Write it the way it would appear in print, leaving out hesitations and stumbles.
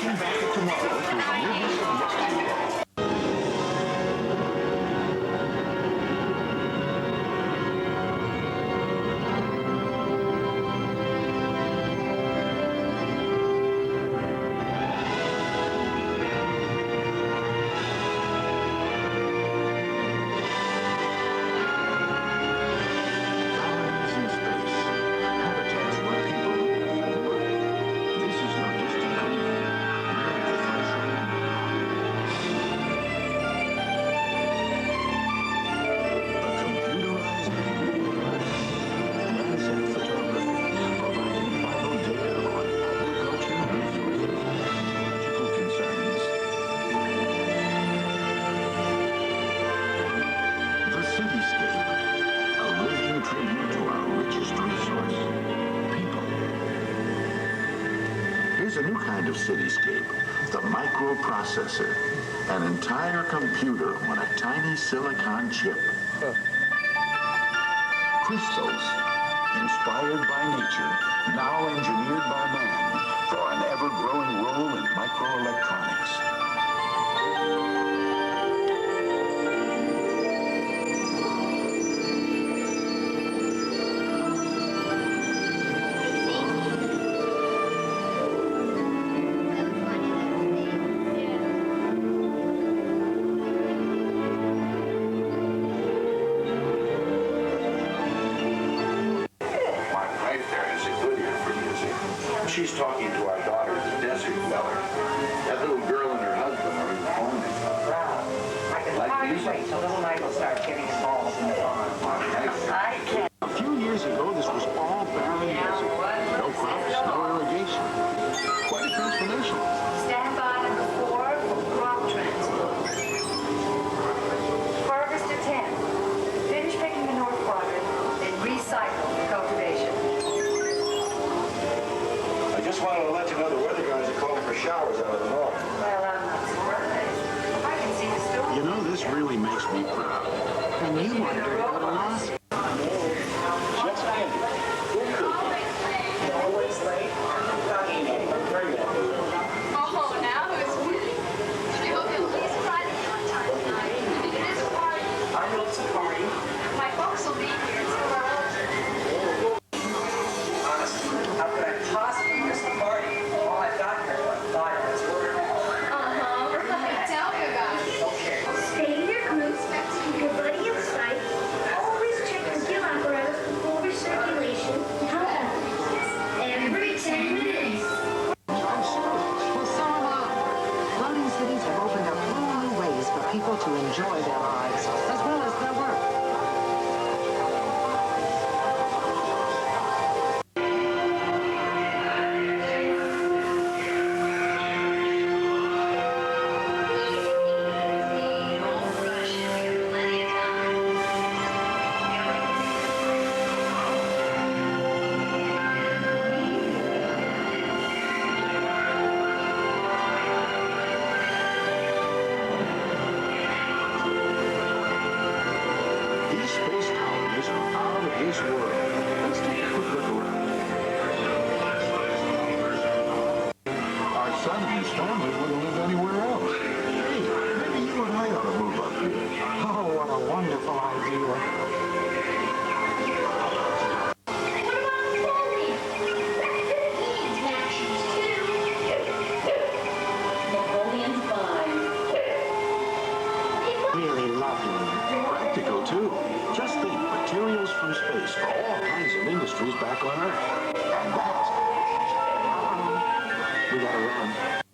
looking back at tomorrow through the movies of yesteryear. Here's a new kind of cityscape, the microprocessor, an entire computer on a tiny silicon chip. Crystals, inspired by nature, now engineered by man for an ever-growing role in microelectronics. She's talking to our daughter, the desert feller. That little girl and her husband are in the pond. Wow. I can hardly wait till little Michael starts getting involved in the pond. I can't. A few years ago, this was all barren desert. No crops, no irrigation. Quite a transformation. Stand by number 4 for crop transport. Harvest at 10. Finish picking the north quadrant, then recycle for cultivation. I just wanted to let you know the weather guys are calling for showers out of the north. Well, I'm not surprised. I can see the storm. You know, this really makes me proud. And you wanted to go to Alaska. Just Andy. Always late. Oh, now who's winning? I hope you'll be surprised one time tonight. It is a party. I know it's a party. My folks will be here, so we're all Honestly, how could I possibly miss the party? All I've got here are 5 minutes work. right. Tell me about it. Okay. Stay in your groups, keep your buddy in sight, always check your gill apparatus before recirculation, every 10 minutes. I'm sure. Well, so am I. Floating cities have opened up whole new ways for people to enjoy their lives, as well as their work. These space colonies are out of this world. Let's take a quick look around. Our son and his family wouldn't live anywhere else. Hey, maybe you and I ought to move up here. Oh, what a wonderful idea. Really lovely. Practical, too. Just think, materials from space for all kinds of industries back on Earth. And that... We gotta run.